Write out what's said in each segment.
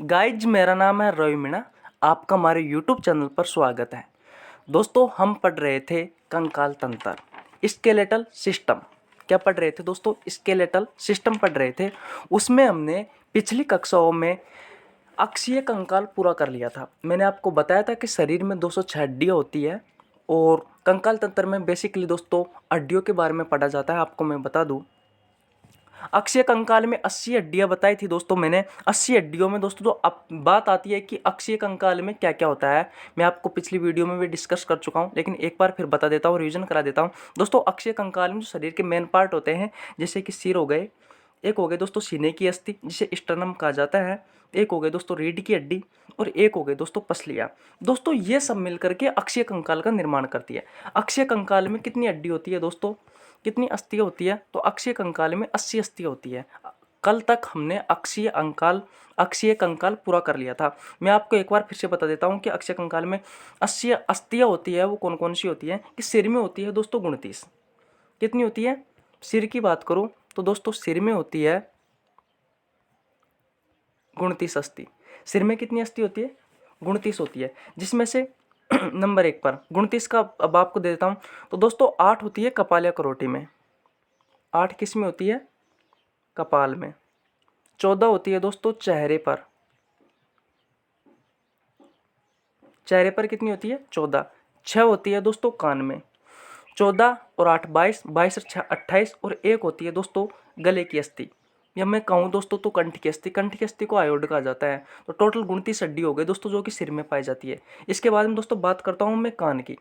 Guys मेरा नाम है रवि मीणा। आपका हमारे यूट्यूब चैनल पर स्वागत है। दोस्तों हम पढ़ रहे थे कंकाल तंत्र, स्केलेटल सिस्टम। क्या पढ़ रहे थे दोस्तों? स्केलेटल सिस्टम पढ़ रहे थे। उसमें हमने पिछली कक्षाओं में अक्षीय कंकाल पूरा कर लिया था। मैंने आपको बताया था कि शरीर में 206 हड्डियाँ होती है और कंकाल तंत्र में बेसिकली दोस्तों हड्डियों के बारे में पढ़ा जाता है। आपको मैं बता दूं, अक्षीय कंकाल में 80 हड्डियां बताई थी दोस्तों मैंने। 80 हड्डियों में दोस्तों जो अब बात आती है कि अक्षीय कंकाल में क्या क्या होता है, मैं आपको पिछली वीडियो में भी डिस्कस कर चुका हूं, लेकिन एक बार फिर बता देता हूं, रिवीजन करा देता हूं। दोस्तों अक्षीय कंकाल में जो शरीर के मेन पार्ट होते हैं, जैसे कि सिर हो गए, एक हो गए दोस्तों सीने की अस्थि जिसे स्टर्नम कहा जाता है, एक हो गए दोस्तों रीढ़ की हड्डी, और एक हो गए दोस्तों पसलियां। दोस्तों ये सब मिलकर के अक्षीय कंकाल का निर्माण करती है। अक्षीय कंकाल में कितनी हड्डी होती है दोस्तों, कितनी अस्थियां होती है? तो अक्षीय कंकाल में 80 अस्थियां होती है। कल तक हमने अक्षीय कंकाल पूरा कर लिया था। मैं आपको एक बार फिर से बता देता हूं कि अक्षीय कंकाल में 80 अस्थियां होती है, वो कौन कौन सी होती है? कि सिर में होती है दोस्तों 29। कितनी होती है? सिर की बात करूं तो दोस्तों सिर में होती है 29 अस्थि। सिर में कितनी अस्थि होती है? 29 होती है, जिसमें से नंबर 1 पर 29 का अब आपको दे देता हूं। तो दोस्तों 8 होती है कपाल या करोटी में। 8 किस में होती है? कपाल में। 14 होती है दोस्तों चेहरे पर। चेहरे पर कितनी होती है? 14। 6 होती है दोस्तों कान में। 14 और 8 22, 22 और 6 28, और एक होती है दोस्तों गले की अस्थि। या मैं कहूँ दोस्तों तो कंठ की अस्थि। कंठ की अस्थि को आयोड कहा जाता है। तो टोटल 29 हड्डी हो गई दोस्तों जो कि सिर में पाई जाती है। इसके बाद में दोस्तों बात करता हूँ मैं कान की।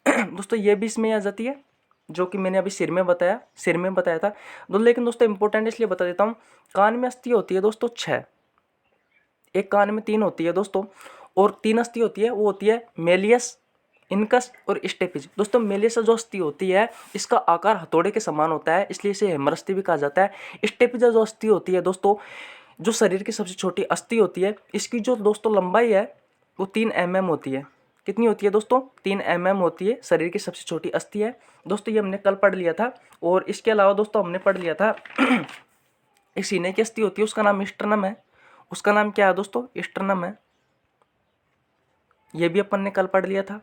दोस्तों ये भी इसमें आ जाती है, जो कि मैंने अभी सिर में बताया था। लेकिन दोस्तों इंपॉर्टेंट इसलिए बता देता हूँ, कान में अस्थि होती है दोस्तों 6। एक कान में 3 होती है दोस्तों, और 3 अस्थि होती है, वो होती है मेलियस, इनकस और स्टेपिज। दोस्तों मेलियस जो अस्थि होती है इसका आकार हथौड़े के समान होता है, इसलिए इसे हेमर अस्थि भी कहा जाता है। स्टेपिज जो अस्थि होती है दोस्तों, जो शरीर की सबसे छोटी अस्थि होती है, इसकी जो दोस्तों लंबाई है वो 3 mm होती है। कितनी होती है दोस्तों? 3 mm होती है, शरीर की सबसे छोटी अस्थि है। दोस्तों ये हमने कल पढ़ लिया था। और इसके अलावा दोस्तों हमने पढ़ लिया था एक सीने की अस्थि होती है, उसका नाम स्टर्नम है। उसका नाम क्या है दोस्तों? स्टर्नम है। ये भी अपन ने कल पढ़ लिया था।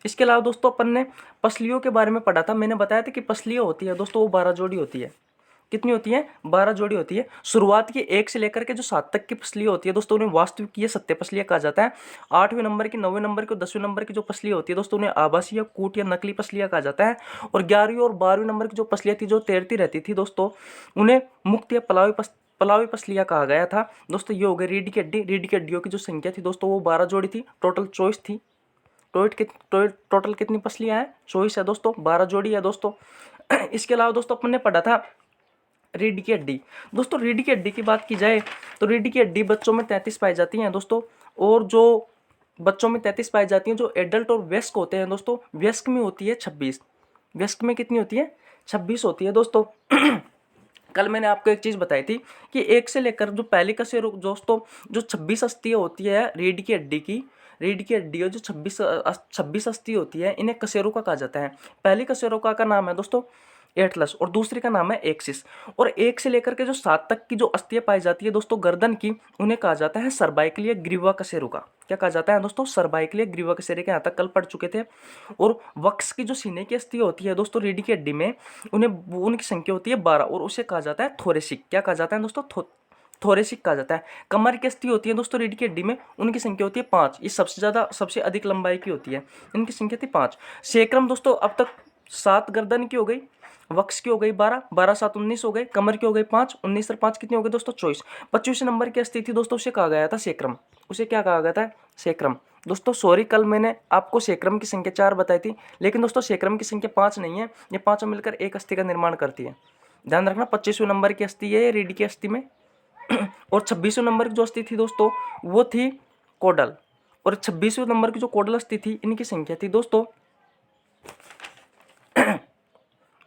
इसके अलावा दोस्तों अपन ने पसलियों के बारे में पढ़ा था। मैंने बताया था कि पसलियाँ होती है दोस्तों वो 12 जोड़ी होती है। कितनी होती है? 12 जोड़ी होती है। शुरुआत की 1 से लेकर के जो 7 तक की पसलियाँ होती है दोस्तों उन्हें वास्तविक या सत्य पसलियाँ कहा जाता है। 8वें नंबर की, 9वें नंबर की, 10वें नंबर की जो पसलियाँ होती है दोस्तों उन्हें आभासी या कूट या नकली पसलियाँ कहा जाता है। और 11वीं और 12वीं नंबर की जो पसलियाँ थी, जो तैरती रहती थी दोस्तों, उन्हें मुक्त या पलावी पसलियाँ कहा गया था। दोस्तों ये हो गई रीढ़ की हड्डी। रीढ़ की हड्डियों की जो संख्या थी दोस्तों वो 12 जोड़ी थी, टोटल 24 थी। टोटल कितनी पसलियाँ हैं? 24 है दोस्तों, 12 जोड़ी है दोस्तों। इसके अलावा दोस्तों अपन ने पढ़ा था रीढ़ की हड्डी। दोस्तों रीढ़ की हड्डी की बात की जाए तो रीढ़ की हड्डी बच्चों में 33 पाई जाती हैं दोस्तों। और जो बच्चों में 33 पाई जाती हैं, जो एडल्ट और वयस्क होते हैं दोस्तों, वयस्क में होती है 26। वयस्क में कितनी होती है? 26 होती है दोस्तों। कल मैंने आपको एक चीज बताई थी कि 1 से लेकर जो पहली कशेरुक दोस्तों, जो 26 अस्थियां होती है रीढ़ की हड्डी जो 26 अस्थि होती है, इन्हें कशेरुका कहा जाता है। पहली कशेरुका का नाम है दोस्तों एटलस, और दूसरी का नाम है एक्सिस। और 1 से लेकर के जो 7 तक की जो अस्थियां पाई जाती है दोस्तों गर्दन की, उन्हें कहा जाता है सर्वाइकलीय ग्रीवा कशेरुका। क्या कहा जाता है दोस्तों? सर्वाइकलीय ग्रीवा कशेरुका। यहाँ तक कल पढ़ चुके थे। और वक्ष की जो सीने की अस्थि होती है दोस्तों रीढ़ की हड्डी में, उनकी संख्या होती है 12, और उसे कहा जाता है थोरेसिक। क्या कहा जाता है दोस्तों? थोरेसिक कहा जाता है। कमर की अस्थि होती है दोस्तों रीढ़ की हड्डी में, उनकी संख्या होती है 5। ये सबसे अधिक लंबाई की होती है, इनकी संख्या थी 5। सेक्रम दोस्तों अब तक 7 गर्दन की हो गई, वक्ष की हो गई 12, 12 7 19 हो गए, कमर की हो गई 5, 19 और 5 कितनी हो गई दोस्तों? 24। 25 नंबर की अस्थि थी दोस्तों, उसे कहा गया था सेक्रम। उसे क्या कहा गया था? सेक्रम। दोस्तों सॉरी, कल मैंने आपको सेक्रम की संख्या 4 बताई थी, लेकिन दोस्तों सेक्रम की संख्या 5 नहीं है, ये 5 मिलकर एक अस्थि का निर्माण करती है। ध्यान रखना, 25वें नंबर की अस्थि है रीढ़ की अस्थि में। और 26वें नंबर की जो अस्थि थी दोस्तों वो थी कोडल। और 26वें नंबर की जो कोडल अस्थि थी, इनकी संख्या थी दोस्तों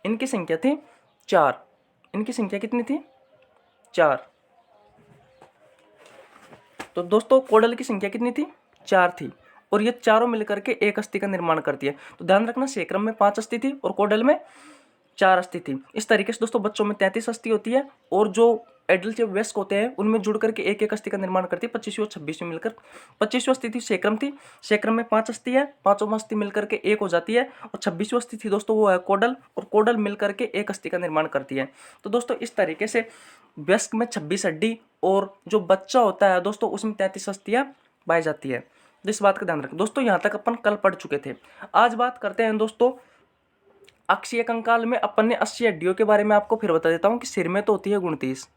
इनकी संख्या थी 4। इनकी संख्या कितनी थी? 4। तो दोस्तों कोडल की संख्या कितनी थी? 4 थी। और ये चारों मिलकर के एक अस्थि का निर्माण करती है। तो ध्यान रखना, सेक्रम में 5 अस्थि थी और कोडल में 4 अस्थि थी। इस तरीके से दोस्तों बच्चों में 33 अस्थि होती है और जो एडल्ट जब वयस्क होते हैं उनमें जुड़ करके एक एक अस्थि का निर्माण करती है 25वीं और 26वीं मिलकर। 25वीं अस्थि थी सेक्रम थी, सेक्रम में 5 अस्थि है, पांचों अस्थि मिलकर के एक हो जाती है। और 26वीं अस्थि थी दोस्तों वो है कोडल, और कोडल मिलकर के एक अस्थि का निर्माण करती है। तो दोस्तों इस तरीके से वयस्क में 26 हड्डी और जो बच्चा होता है दोस्तों उसमें 33 अस्थियां पाई जाती है। इस बात का ध्यान रखें दोस्तों। यहाँ तक अपन कल पढ़ चुके थे। आज बात करते हैं दोस्तों अक्षीय कंकाल में। अपन ने 80 हड्डियों के बारे में आपको फिर बता देता हूं कि सिर में तो होती है 29,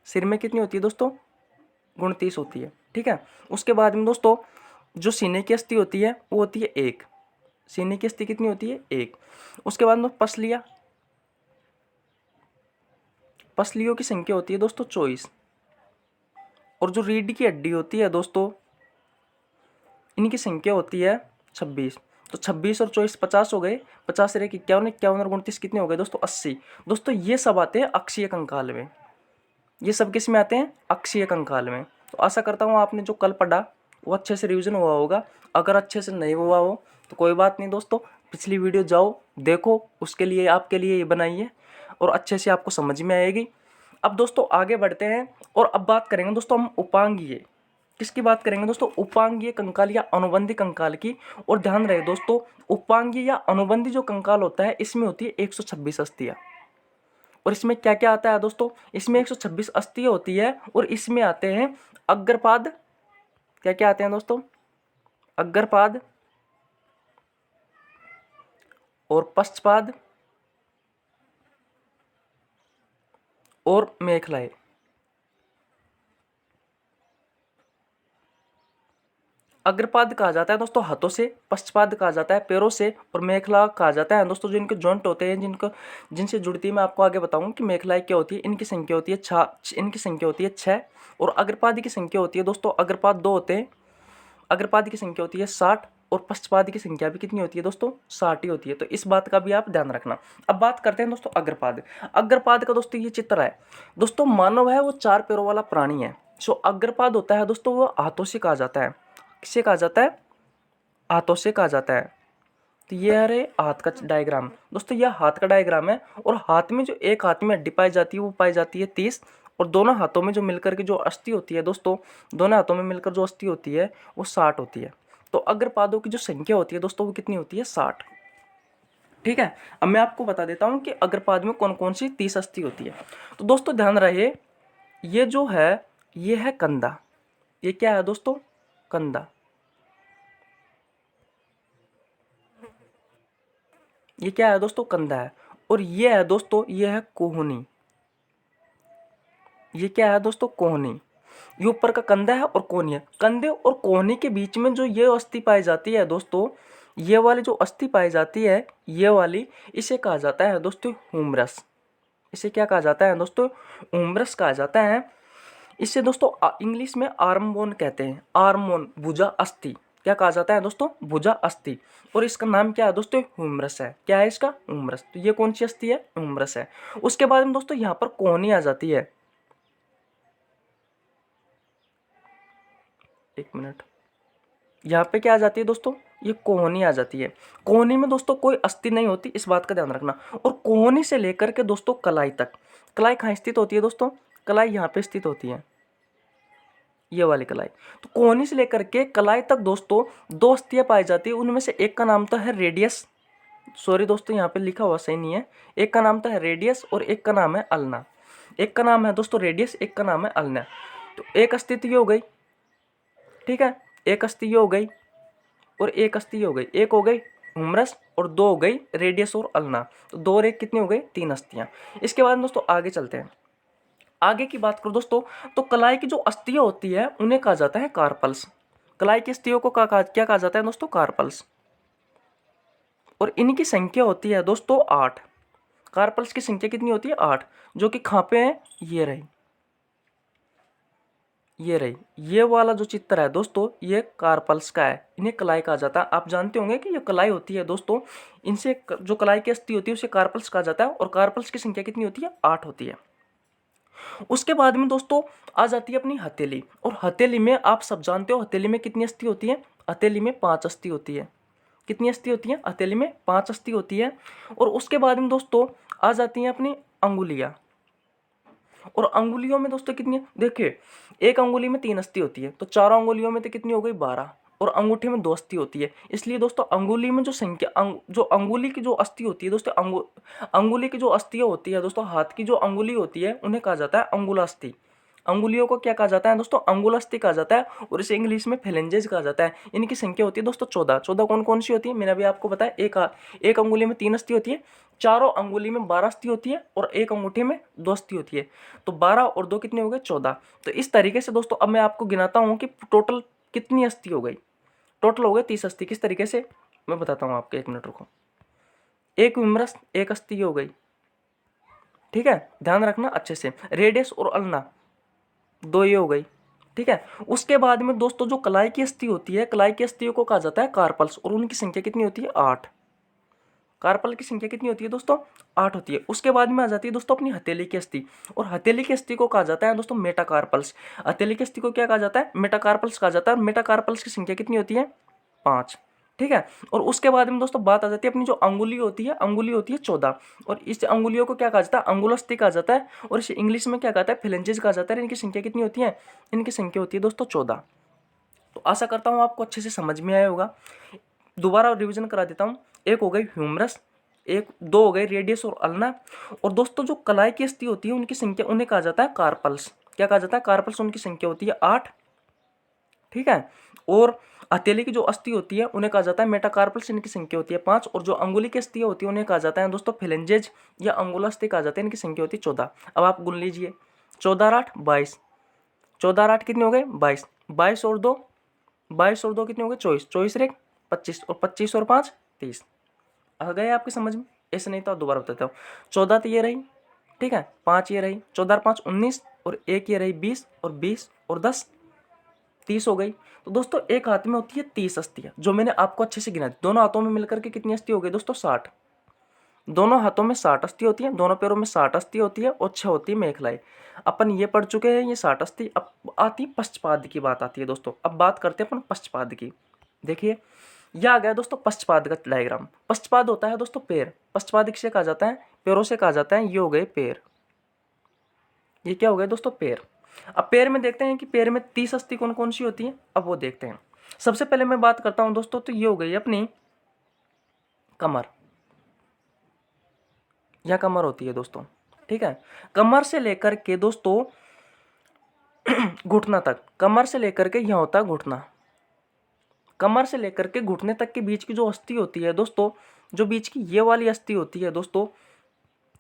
सिर में कितनी होती है दोस्तों 29 होती है, ठीक है। उसके बाद में दोस्तों जो सीने की अस्थि होती है वो होती है 1, सीने की अस्थि कितनी होती है 1। उसके बाद में पसलियां, पसलियों की संख्या होती है दोस्तों 24। और जो रीढ़ की हड्डी होती है दोस्तों इनकी संख्या होती है 26। तो 26 और 24 50 हो गए, 50 से 51, 51 और 29 कितने हो गए दोस्तों 80। दोस्तों ये सब आते हैं अक्षीय कंकाल में, ये सब किस में आते हैं अक्षीय कंकाल में। तो आशा करता हूँ आपने जो कल पढ़ा वो अच्छे से रिवीजन हुआ होगा। अगर अच्छे से नहीं हुआ हो तो कोई बात नहीं दोस्तों, पिछली वीडियो जाओ देखो, उसके लिए आपके लिए ये बनाई है और अच्छे से आपको समझ में आएगी। अब दोस्तों आगे बढ़ते हैं और अब बात करेंगे दोस्तों हम उपांगीय। किसकी बात करेंगे दोस्तों उपांगीय कंकाल या अनुबंधी कंकाल की। और ध्यान रहे दोस्तों उपांगीय या अनुबंधी जो कंकाल होता है इसमें होती है 126 अस्थियां। और इसमें क्या क्या आता है दोस्तों, इसमें 126 अस्थियां होती है और इसमें आते हैं अग्रपाद, क्या क्या आते हैं दोस्तों अग्रपाद और पश्चपाद और मेखलाएं। अग्रपाद कहा जाता है दोस्तों हाथों से, पश्चपाद कहा जाता है पैरों से, और मेखला कहा जाता है दोस्तों जो इनके जॉइंट होते हैं जिनको जिनसे जुड़ती है। मैं आपको आगे बताऊंगा कि मेखलाएं क्या होती है। इनकी संख्या होती है 6, इनकी संख्या होती है 6। और अग्रपाद की संख्या होती है दोस्तों, अग्रपाद 2 होते हैं, अग्रपाद की संख्या होती है 60 और पश्चपाद की संख्या भी कितनी होती है दोस्तों 60 ही होती है। तो इस बात का भी आप ध्यान रखना। अब बात करते हैं दोस्तों अग्रपाद। अग्रपाद का दोस्तों ये चित्र है दोस्तों, मानव है वो 4 पैरों वाला प्राणी है। जो अग्रपाद होता है दोस्तों वो हाथों से कहा जाता है। किससे कहा जाता है हाथों से कहा जाता है। तो ये है रे हाथ का डायग्राम दोस्तों, यह हाथ का डायग्राम है। और हाथ में जो एक हाथ में हड्डी पाई जाती है वो पाई जाती है 30। और दोनों हाथों में जो मिलकर के जो अस्थि होती है दोस्तों, दोनों हाथों में मिलकर जो अस्थि होती है वो 60 होती है। तो अग्रपादों की जो संख्या होती है दोस्तों वो कितनी होती है 60, ठीक है। अब मैं आपको बता देता हूँ कि अग्रपाद में कौन कौन सी 30 अस्थि होती है। तो दोस्तों ध्यान रहे ये जो है ये है कंधा, ये क्या है दोस्तों कंधा, ये क्या है दोस्तों कंधा है। और ये है दोस्तों ये है कोहनी, ये क्या है दोस्तों कोहनी। ये ऊपर का कंधा है और कोहनी है। कंधे और कोहनी के बीच में जो ये अस्थि पाई जाती है दोस्तों, ये वाली जो अस्थि पाई जाती है ये वाली, इसे कहा जाता है दोस्तों ह्यूमरस। इसे क्या कहा जाता है दोस्तों ह्यूमरस कहा जाता है। इसे दोस्तों इंग्लिश में आर्म बोन कहते हैं, आर्म बोन भुजा अस्थि क्या कहा जाता है दोस्तों भुजा अस्थि। और इसका नाम क्या है दोस्तों ह्यूमरस है। क्या है इसका ह्यूमरस। तो ये कौन सी अस्थि है ह्यूमरस है। उसके बाद में दोस्तों यहाँ पर कोहनी आ जाती है, एक मिनट, यहाँ पे क्या आ जाती है दोस्तों ये कोहनी आ जाती है। कोहनी में दोस्तों कोई अस्थि नहीं होती, इस बात का ध्यान रखना। और कोहनी से लेकर के दोस्तों कलाई तक, कलाई कहाँ स्थित होती है दोस्तों कलाई यहाँ पे स्थित होती है, ये वाली कलाई। तो कोहनी से लेकर के कलाई तक दोस्तों 2 अस्थियां पाई जाती है। उनमें से एक का नाम तो है रेडियस, सॉरी दोस्तों यहाँ पे लिखा हुआ सही नहीं है, एक का नाम तो है रेडियस और एक का नाम है अल्ना। एक का नाम है दोस्तों रेडियस, एक का नाम है अल्ना। तो एक अस्थिति हो गई, ठीक है, एक अस्थि हो गई और एक अस्थि हो गई, एक हो गई ह्यूमरस और 2 हो गई रेडियस और अल्ना। तो 2 और 1 कितनी हो गई 3 अस्थियां। इसके बाद दोस्तों आगे चलते हैं। आगे की बात करो दोस्तों तो कलाई की जो अस्थियां होती है उन्हें कहा जाता है कार्पल्स। कलाई की अस्थियों को क्या कहा जाता है दोस्तों कार्पल्स। और इनकी संख्या होती है दोस्तों 8। कार्पल्स की संख्या कितनी होती है 8, जो कि कहाँ पे है ये रही, ये रही, ये वाला जो चित्र है दोस्तों ये कार्पल्स का है, इन्हें कलाई कहा जाता है। आप जानते होंगे कि ये कलाई होती है दोस्तों, इनसे जो कलाई की अस्थि होती है उसे कार्पल्स कहा जाता है। और कार्पल्स की संख्या कितनी होती है 8 होती है। उसके बाद में दोस्तों आ जाती है अपनी हथेली। और हथेली में आप सब जानते हो हथेली में कितनी अस्थि होती है, हथेली में 5 अस्थि होती है। कितनी अस्थि होती है? हथेली में 5 अस्थि होती है। और उसके बाद में दोस्तों आ जाती हैं अपनी अंगुलियां। और अंगुलियों में दोस्तों कितनी है? देखिए, एक अंगुली में 3 अस्थि होती है, तो चारों अंगुलियों में तो कितनी हो गई? 12। और अंगूठे में 2 अस्थि होती है। इसलिए दोस्तों अंगुली में जो संख्या जो अंगुली की जो अस्थि होती है दोस्तों, अंगुली की जो अस्थियां होती है दोस्तों, हाथ की जो अंगुली होती है उन्हें कहा जाता है अंगुलास्थि। अंगुलियों को क्या कहा जाता है दोस्तों? अंगुलास्थि कहा जाता है। और इसे इंग्लिश में फेलेंजेस कहा जाता है। इनकी संख्या होती है दोस्तों 14। 14 कौन कौन सी होती है? मैंने अभी आपको बताया, एक अंगुली में 3 अस्थि होती है, चारों अंगुली में 12 अस्थि होती है, और एक अंगूठे में 2 अस्थि होती है। तो 12 और 2 कितने हो गए? 14। तो इस तरीके से दोस्तों अब मैं आपको गिनाता हूं कि टोटल कितनी अस्थि हो गई। टोटल हो गए 30 अस्थि। किस तरीके से? मैं बताता हूं आपको, 1 मिनट रुको। एक विमरस, एक अस्थि हो गई, ठीक है, ध्यान रखना अच्छे से। रेडियस और अल्ना, 2 ये हो गई, ठीक है। उसके बाद में दोस्तों जो कलाई की अस्थि होती है, कलाई की अस्थियों को कहा जाता है कार्पल्स, और उनकी संख्या कितनी होती है? 8। कार्पल की संख्या कितनी होती है दोस्तों? 8 होती है। उसके बाद में आ जाती है दोस्तों अपनी हथेली की अस्थि, और हथेली की अस्थि को कहा जाता है दोस्तों मेटाकार्पल्स। हथेली की अस्थि को क्या कहा जाता है? मेटाकार्पल्स कहा जाता है। मेटाकार्पल्स की संख्या कितनी होती है? 5, ठीक है। और उसके बाद में दोस्तों बात आ जाती है अपनी जो अंगुली होती है, अंगुली होती है 14, और इस अंगुलियों को क्या कहा जाता है? अंगुलस्थि कहा जाता है, और इसे इंग्लिश में क्या कहता है? फिलेंजेस कहा जाता है। इनकी संख्या कितनी होती है? इनकी संख्या होती है दोस्तों 14। तो आशा करता हूँ आपको अच्छे से समझ में आया होगा। दोबारा रिवीजन करा देता हूँ। एक हो गई ह्यूमरस, एक 2 हो गए रेडियस और अल्ना, और दोस्तों जो कलाई की अस्थि होती है उनकी संख्या, उन्हें कहा जाता है कार्पल्स। क्या कहा जाता है? कार्पल्स। उनकी संख्या होती है 8, ठीक है। और हथेली की जो अस्थि होती है उन्हें कहा जाता है मेटाकार्पल्स। इनकी संख्या होती है 5। और जो अंगुली की अस्थि होती है उन्हें कहा जाता है दोस्तों फिलेंजेज या अंगुलास्थि कहा जाता है। इनकी संख्या होती है 14। अब आप गुन लीजिए, 14 और 8 22। 14 और 8 कितने हो गए? 22। 22 और 2, 22 और 2 कितने हो गए? 24। 24 और 1 25, और 25 और 5 30। आ गए आपकी समझ में? ऐसे नहीं तो दोबारा बताता हूँ। 14 तो ये रही, ठीक है, 5 ये रही, 14 और 5 19, और 1 ये रही 20, और 20 और 10 30 हो गई। तो दोस्तों एक हाथ में होती है 30 अस्थियां, जो मैंने आपको अच्छे से गिना दी। दोनों हाथों में मिलकर के कितनी अस्थि हो गई दोस्तों? 60। दोनों हाथों में 60 अस्थि होती है, दोनों पैरों में 60 अस्थि होती है, और 6 होती है मेखलाई। अपन ये पढ़ चुके हैं ये 60 अस्थि। अब आती है पश्चपाद की बात आती है दोस्तों। अब बात करते हैं अपन पश्चपाद की। देखिए, यह आ गया दोस्तों पश्चपाद का डायग्राम। पश्चपाद होता है दोस्तों पैर। पश्चपाद किसे कहा जाता है? पैरों से कहा जाता है। ये हो गए पैर, ये क्या हो गए दोस्तों? पैर। अब पैर में देखते हैं कि पैर में 30 अस्थि कौन कौन सी होती है। अब वो देखते हैं। सबसे पहले मैं बात करता हूं दोस्तों, तो ये हो गई अपनी कमर। यह कमर होती है दोस्तों, ठीक है। कमर से लेकर के दोस्तों घुटना तक, कमर से लेकर के यह होता है घुटना। कमर से लेकर के घुटने तक के बीच की जो अस्थि होती है दोस्तों, जो बीच की ये वाली अस्थि होती है दोस्तों,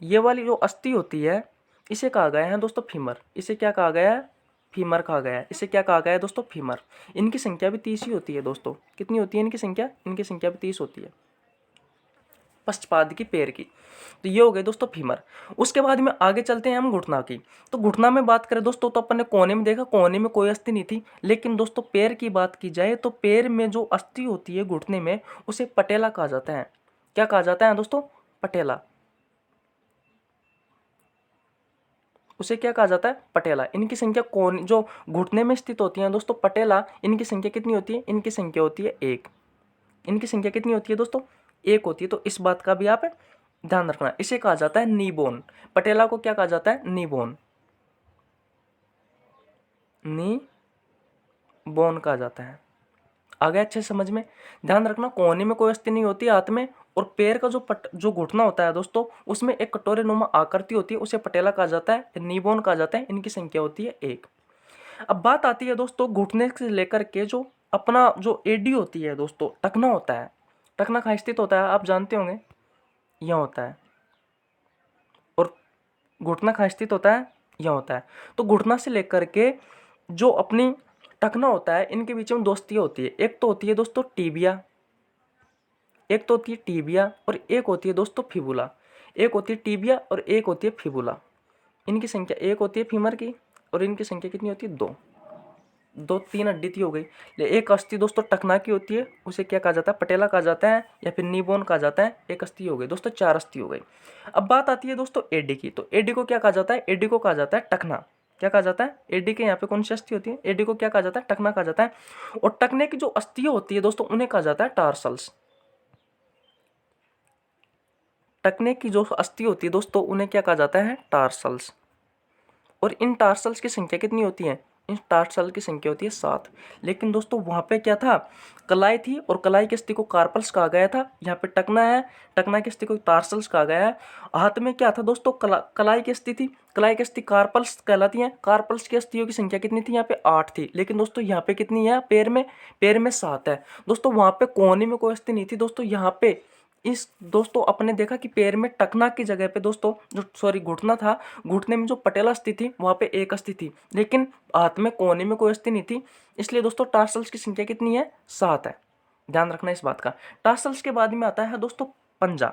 ये वाली जो अस्थि होती है, इसे कहा गया है दोस्तों फीमर। इसे क्या कहा गया है? फीमर कहा गया है। इसे क्या कहा गया है दोस्तों? फीमर। इनकी संख्या भी 30 ही होती है दोस्तों। कितनी होती है इनकी संख्या? इनकी संख्या भी 30 होती है पश्चपाद की, पैर की। तो ये हो गए दोस्तों फीमर। उसके बाद में आगे चलते हैं हम घुटना की। तो घुटना में बात करें दोस्तों, तो अपन ने कोने में देखा, कोने में कोई अस्थि नहीं थी। लेकिन दोस्तों पैर की बात की जाए तो पैर में जो अस्थि होती है घुटने में, उसे पटेला कहा जाता है। क्या कहा जाता है दोस्तों? पटेला। उसे क्या कहा जाता है? पटेला। इनकी संख्या कौन जो घुटने में स्थित होती है दोस्तों पटेला, इनकी संख्या कितनी होती है? इनकी संख्या होती है 1। इनकी संख्या कितनी होती है दोस्तों? 1 होती है। तो इस बात का भी आप ध्यान रखना। इसे कहा जाता है नी बोन। पटेला को क्या कहा जाता है? नी बोन। नी बोन कहा जाता है। आ गया अच्छे समझ में? ध्यान रखना, कोहनी में कोई अस्थि नहीं होती हाथ में। और पैर का जो घुटना होता है दोस्तों, उसमें एक कटोरे नुमा आकृति होती है, उसे पटेला कहा जाता है, नी बोन कहा जाता है। इनकी संख्या होती है 1। अब बात आती है दोस्तों घुटने से लेकर के जो अपना जो एडी होती है दोस्तों, टखना होता है। टखना कहाँ स्थित होता है? आप जानते होंगे, यह होता है। और घुटना कहाँ स्थित होता है? यह होता है। तो घुटना से लेकर के जो अपनी टखना होता है, इनके बीच में 2 अस्थियां होती है। एक तो होती है दोस्तों टीबिया, एक तो होती है टीबिया, और एक होती है दोस्तों फिबुला। एक होती है टीबिया और एक होती है फिबुला। इनकी संख्या 1 होती है फीमर की, और इनकी संख्या कितनी होती है? 2। 2 3 हड्डी थी हो गई। एक अस्थि दोस्तों टखना की होती है, उसे क्या कहा जाता है? पटेला कहा जाता है, या फिर नी बोन कहा जाता है। एक अस्थि हो गई दोस्तों, 4 अस्थि हो गई। अब बात आती है दोस्तों एडी की। तो एडी को क्या कहा जाता है? एडी को कहा जाता है टखना। क्या कहा जाता है? एडी के यहाँ पे कौन सी अस्थि होती है? एडी को क्या कहा जाता है? टखना कहा जाता है। और टखने की जो अस्थियां होती है दोस्तों, उन्हें कहा जाता है टार्सल्स। टखने की जो अस्थि होती है दोस्तों उन्हें क्या कहा जाता है, टार्सल्स। और इन टार्सल्स की संख्या कितनी होती है, इन टार्सल की संख्या होती है 7। लेकिन दोस्तों वहाँ पे क्या था, कलाई थी और कलाई की अस्थि को कार्पल्स कहा गया था। यहाँ पे टकना है, टकना की अस्थि को टार्सल्स कहा गया है। हाथ में क्या था दोस्तों, कलाई की अस्थि थी, कलाई की अस्थि कार्पल्स कहलाती है। कार्पल्स की अस्थियों की संख्या कितनी थी, यहाँ पे 8 थी। लेकिन दोस्तों यहाँ पे कितनी है, पैर में 7 है। दोस्तों वहाँ पे कोहनी में कोई अस्थि नहीं थी दोस्तों। यहाँ पे इस दोस्तों अपने देखा कि पैर में टकना की जगह पे दोस्तों जो सॉरी घुटना था, घुटने में जो पटेला अस्थि थी वहाँ पे एक अस्थि थी, लेकिन हाथ में कोहनी में कोई अस्थि नहीं थी। इसलिए दोस्तों टार्सल्स की संख्या कितनी है, 7 है। ध्यान रखना इस बात का। टार्सल्स के बाद में आता है दोस्तों पंजा।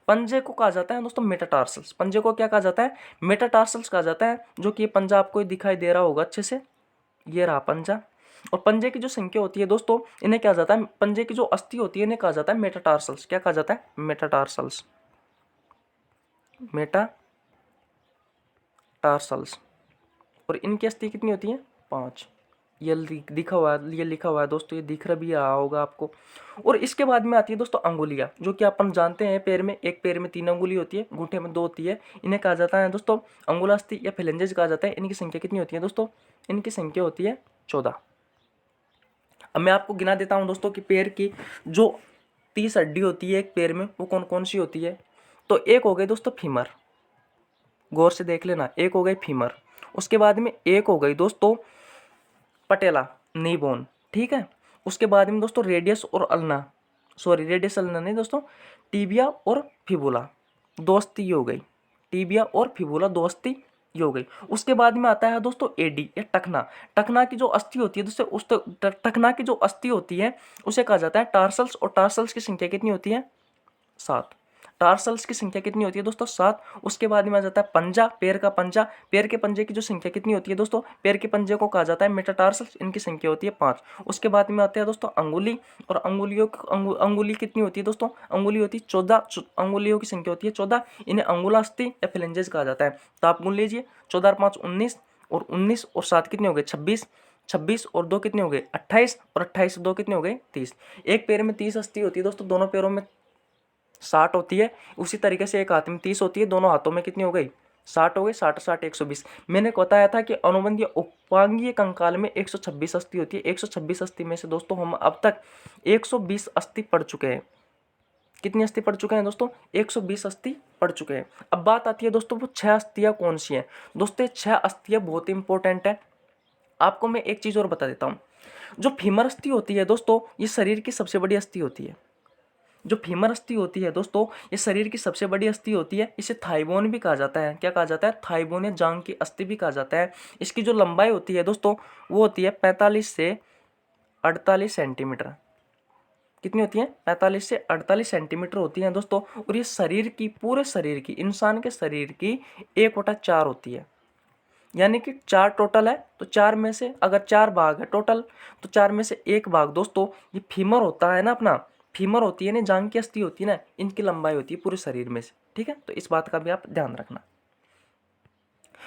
पंजे को कहा जाता है दोस्तों मेटाटार्सल्स। पंजे को क्या कहा जाता है, मेटाटार्सल्स कहा जाता है। जो कि ये पंजा आपको दिखाई दे रहा होगा अच्छे से, ये रहा पंजा। और पंजे की जो संख्या होती है दोस्तों, इन्हें क्या जाता है, पंजे की जो अस्थि होती है इन्हें कहा जाता है मेटाटार्सल्स। क्या कहा जाता है, मेटाटार्सल्स, मेटाटार्सल्स। और इनकी अस्थि कितनी होती है, 5। ये दिखा हुआ है, ये लिखा हुआ है दोस्तों, ये दिख रहा भी रहा होगा आपको। और इसके बाद में आती है दोस्तों अंगुलियां, जो कि अपन जानते हैं पैर में, एक पैर में 3 अंगुली होती है, घूंटे में 2 होती है। इन्हें कहा जाता है दोस्तों अंगुलास्थि या फेलेंजेस कहा जाता है। इनकी संख्या कितनी होती है दोस्तों, इनकी संख्या होती है 14। अब मैं आपको गिना देता हूं दोस्तों कि पैर की जो 30 हड्डी होती है एक पैर में, वो कौन कौन सी होती है। तो एक हो गई दोस्तों फीमर, गौर से देख लेना, एक हो गई फीमर। उसके बाद में एक हो गई दोस्तों पटेला, नी बोन, ठीक है। उसके बाद में दोस्तों रेडियस और अल्ना, सॉरी रेडियस अल्ना नहीं दोस्तों, टीबिया और फिबुला, दो अस्थि हो गई। टीबिया और फिबुला दो अस्थि हो गई। उसके बाद में आता है दोस्तों एडी या टखना। टखना की जो अस्थि होती है दोस्तों, उस टखना की जो अस्थि होती है उसे कहा जाता है टार्सल्स। और टार्सल्स की संख्या कितनी होती है, 7। टार्सल्स की संख्या कितनी होती है दोस्तों, 7। उसके बाद में आ जाता है पंजा, पैर का पंजा। पैर के पंजे की जो संख्या कितनी होती है दोस्तों, पैर के पंजे को कहा जाता है मेटाटार्सल्स। इनकी संख्या होती है 5। उसके बाद में आते हैं दोस्तों अंगुली। और अंगुलियों अंगुली कितनी होती है दोस्तों, अंगुली होती है 14। अंगुलियों की संख्या होती है 14। इन्हें अंगुलास्थि या फिलेंजेस कहा जाता है। तो आप गुन लीजिए, 14 और 5 19, और 19 और 7 कितने हो गए, 26। 26 और 2 कितने हो गए, 28। और 28 और 2 कितने हो गए, 30। एक पैर में 30 अस्थि होती है दोस्तों, दोनों पैरों में 60 होती है। उसी तरीके से एक हाथ में 30 होती है, दोनों हाथों में कितनी हो गई, 60 हो गई। 60 60 120। मैंने बताया था कि अनुबंधीय उपांगीय कंकाल में 126 अस्थि होती है। 126 अस्थि में से दोस्तों हम अब तक 120 अस्थि पढ़ चुके हैं। कितनी अस्थि पढ़ चुके हैं दोस्तों, 120 अस्थि पढ़ चुके हैं। अब बात आती है दोस्तों वो 6 अस्थियां कौन सी हैं। दोस्तों 6 अस्थियां बहुत इंपॉर्टेंट है। आपको मैं एक चीज और बता देता हूँ, जो फीमर अस्थि होती है दोस्तों, ये शरीर की सबसे बड़ी अस्थि होती है। जो फीमर अस्थि होती है दोस्तों, ये शरीर की सबसे बड़ी अस्थि होती है। इसे थाइबोन भी कहा जाता है। क्या कहा जाता है, थाइबोन या जांग की अस्थि भी कहा जाता है। इसकी जो लंबाई होती है दोस्तों, वो होती है 45 से 48 सेंटीमीटर। कितनी होती है, 45 से 48 सेंटीमीटर होती है दोस्तों। और ये शरीर की, पूरे शरीर की, इंसान के शरीर की 1/4 होती है। यानी कि 4 टोटल है, तो 4 में से अगर 4 भाग है टोटल, तो 4 में से 1 भाग दोस्तों ये फीमर होता है ना अपना, फीमर होती है ना, जांग की अस्थि होती है ना, इनकी लंबाई होती है पूरे शरीर में से, ठीक है। तो इस बात का भी आप ध्यान रखना।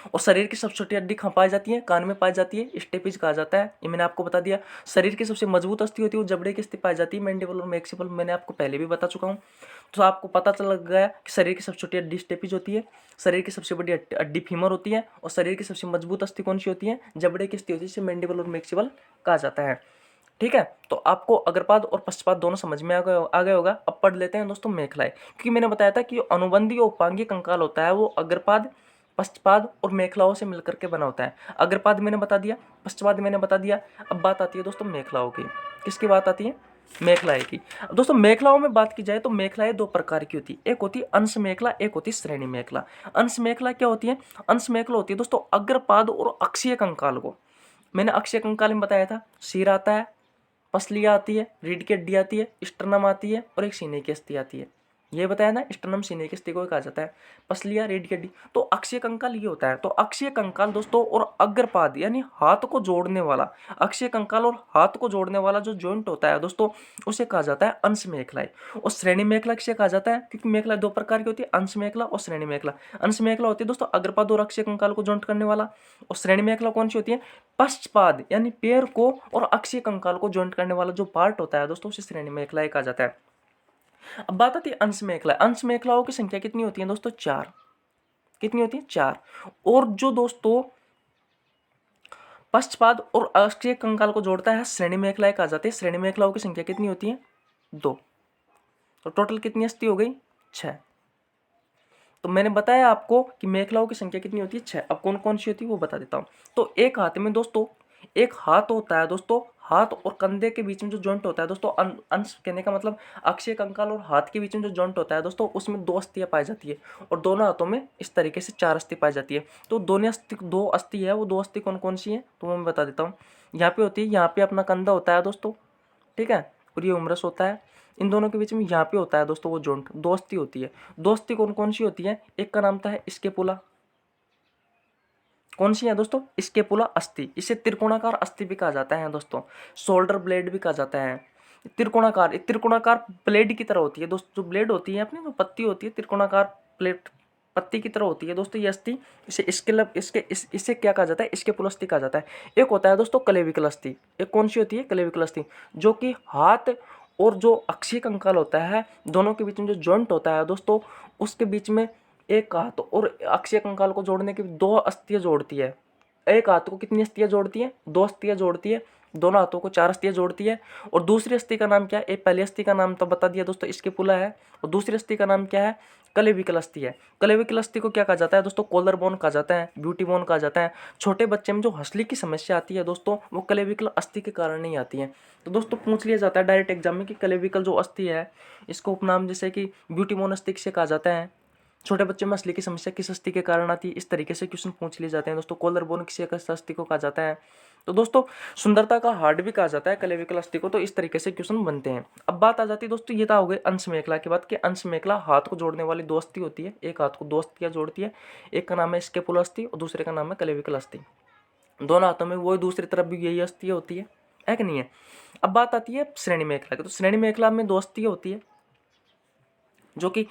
और शरीर की सबसे छोटी हड्डी कहाँ पाई जाती है, कान में पाई जाती है, स्टेपिज कहा जाता है। ये मैंने आपको बता दिया। शरीर की सबसे मजबूत अस्थि होती है वो जबड़े की अस्थि पाई जाती है, मैंडिबल और मैक्सिबल, मैंने आपको पहले भी बता चुका हूँ। तो आपको पता चल गया कि शरीर की सबसे छोटी हड्डी स्टेपिज होती है, शरीर की सबसे बड़ी हड्डी फीमर होती है, और शरीर की सबसे मजबूत अस्थि कौन सी होती है, जबड़े की अस्थि होती है, जिसे मैंडिबल और मैक्सिबल कहा जाता है, ठीक है। तो आपको अग्रपाद और पश्चपाद दोनों समझ में आ गए होगा। अब पढ़ लेते हैं दोस्तों मेखलाएं, क्योंकि मैंने बताया था कि अनुबंधी और उपांगीय कंकाल होता है वो अग्रपाद, पश्चपाद और मेखलाओं से मिलकर के बना होता है। अग्रपाद मैंने बता दिया, पश्चपाद मैंने बता दिया। अब बात आती है दोस्तों मेखलाओं की। किसकी बात आती है, मेखलाएं की। अब दोस्तों मेखलाओं में बात की जाए तो मेखलाएं 2 प्रकार की होती है, एक होती है अंश मेखला, एक होती है श्रेणी मेखला। अंश मेखला क्या होती है, अंश मेखला होती है दोस्तों अग्रपाद और अक्षीय कंकाल को। मैंने अक्षीय कंकाल में बताया था, सिर आता है, पसलियाँ आती है, रीढ़ की हड्डी आती है, स्टर्नम आती है, और एक सीने की अस्थि आती है। ये बताया ना, स्टर्नम सीने की अस्थि को कहा जाता है, पसलियाँ रीढ़ की हड्डी। तो अक्षीय कंकाल ये होता है। तो अक्षीय कंकाल दोस्तों और अग्रपाद यानी हाथ को जोड़ने वाला, अक्षीय कंकाल और हाथ को जोड़ने वाला जो जॉइंट होता है दोस्तों, उसे कहा जाता है अंश मेखला। और श्रेणी मेखला किसे कहा जाता है, क्योंकि मेखला 2 प्रकार की होती है, अंश मेखला और श्रेणी मेखला। अंश मेखला होती है दोस्तों अग्रपाद और अक्षीय कंकाल को जॉइंट करने वाला, और श्रेणी मेखला कौन सी होती है, पश्चपाद यानी पैर को और अक्षीय कंकाल को जॉइंट करने वाला जो पार्ट होता है दोस्तों, उसे श्रेणी मेखला कहा जाता है। अब बात आती है अंश मेखला। अंश मेखलाओं की संख्या कितनी होती है दोस्तों? 4। कितनी होती है? 4। और जो दोस्तों पक्षपाद और अक्षीय कंकाल को जोड़ता है श्रेणी मेखलाएं कहा जाती है। श्रेणी मेखलाओं की संख्या कितनी होती है? 2। तो टोटल कितनी अस्थि हो गई? 6। तो मैंने बताया आपको कि मेखलाओं की संख्या कितनी होती है? 6। अब कौन कौन सी होती है वो बता देता हूँ। तो एक हाथ में दोस्तों एक हाथ होता है दोस्तों, हाथ और कंधे के बीच में जो जॉइंट होता है दोस्तों, अंश कहने का मतलब अक्षीय कंकाल और हाथ के बीच में जो जॉइंट होता है दोस्तों, उसमें 2 अस्थियां पाई जाती है और दोनों हाथों में इस तरीके से 4 अस्थि पाई जाती है। तो दोनों अस्थि 2 अस्थि है, वो 2 अस्थि कौन कौन सी है तो मैं बता देता हूँ। यहाँ पे होती है, यहाँ पे अपना कंधा होता है दोस्तों, ठीक है, और ये उमरस होता है। इन दोनों के बीच में यहाँ पे होता है दोस्तों वो जॉइंट, 2 अस्थि होती है। 2 अस्थि कौन कौन सी होती है? एक का नाम था है स्केपुला। कौन सी है दोस्तों? स्केपुला अस्थि। इसे त्रिकोणाकार अस्थि भी कहा जाता है दोस्तों, शोल्डर ब्लेड भी कहा जाता है। त्रिकोणाकार ब्लेड की तरह होती है दोस्तों, जो ब्लेड होती है अपनी जो पत्ती होती है त्रिकोणाकार प्लेट पत्ती की तरह होती है दोस्तों ये अस्थि। इसे क्या कहा जाता है? स्केपुला अस्थि कहा जाता है। एक होता है दोस्तों क्लेविकल अस्थि। एक कौन सी होती है? क्लेविकल अस्थि, जो कि हाथ और जो अक्षीय कंकाल होता है दोनों के बीच में जो जॉइंट होता है दोस्तों, उसके बीच में एक हाथ और अक्षीय कंकाल को जोड़ने की 2 अस्थियां जोड़ती है। एक हाथ को कितनी अस्थियां जोड़ती है? 2 अस्थियां जोड़ती है। दोनों हाथों को 4 अस्थियां जोड़ती है। और दूसरी अस्थि का नाम क्या है? पहली अस्थि का नाम तो बता दिया दोस्तों, स्केपुला है। और दूसरी अस्थि का नाम क्या है? क्लेविकल अस्थि है। क्लेविकल अस्थि को क्या कहा जाता है दोस्तों? कॉलर बोन कहा जाता है, ब्यूटी बोन कहा जाता है। छोटे बच्चे में जो हंसली की समस्या आती है दोस्तों, वो क्लेविकल अस्थि के कारण नहीं आती है। तो दोस्तों पूछ लिया जाता है डायरेक्ट एग्जाम में कि क्लेविकल जो अस्थि है इसको उपनाम जैसे कि ब्यूटी बोन अस्थि से कहा जाता है। छोटे बच्चे में हंसली की समस्या किस अस्थि के कारण आती है? इस तरीके से क्वेश्चन पूछ लिए जाते हैं दोस्तों। कॉलर बोन किसी अस्थि को कहा जाता है। तो दोस्तों सुंदरता का हार्ट भी कहा जाता है क्लेविकल अस्थि को। तो इस तरीके से क्वेश्चन बनते हैं। अब बात आ जाती है दोस्तों, ये तो हो गई अंश मेखला की बात कि अंश मेखला हाथ को जोड़ने वाली 2 अस्थि होती है। एक हाथ को 2 अस्थियां जोड़ती है, एक का नाम है स्केपुला अस्थि और दूसरे का नाम है क्लेविकल अस्थि। दोनों हाथों में वही दूसरी तरफ भी यही अस्थि होती है कि नहीं है? अब बात आती है श्रेणी मेखला की। तो श्रेणी मेखला में 2 अस्थि होती है जो कि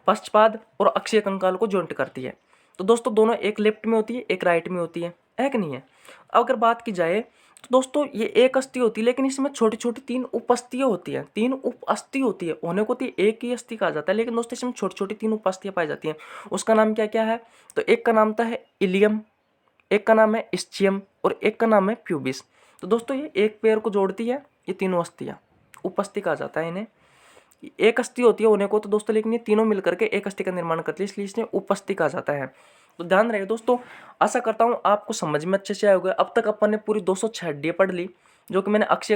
पक्षपाद और अक्षीय कंकाल को जॉइंट करती है। तो दोस्तों दोनों एक लेफ्ट में होती है, एक राइट में होती है कि नहीं है? अगर बात की जाए तो दोस्तों ये एक अस्थि होती है, लेकिन इसमें छोटी छोटी 3 उप अस्थियां होती हैं। 3 उप अस्थि होती है, होने को तो एक ही अस्थि कहा जाता है, लेकिन दोस्तों इसमें छोटी छोटी 3 उप अस्थियां पाई जाती हैं। उसका नाम क्या क्या है? तो एक का नाम था है इलियम, एक का नाम है इस्चियम और एक का नाम है प्यूबिस। तो दोस्तों ये एक पैर को जोड़ती है ये तीनों अस्थियां, उपस्थि कहा जाता है इन्हें। एक अस्थि होती है होने को तो दोस्तों, लेकिन ये तीनों मिलकर के एक अस्थि का निर्माण करती है, इसलिए इसे उपस्थि कहा जाता है। तो ध्यान रहे दोस्तों, आशा करता हूँ आपको समझ में अच्छे से आया होगा। अब तक अपन ने पूरी 206 हड्डियां पढ़ ली, जो कि मैंने अक्षय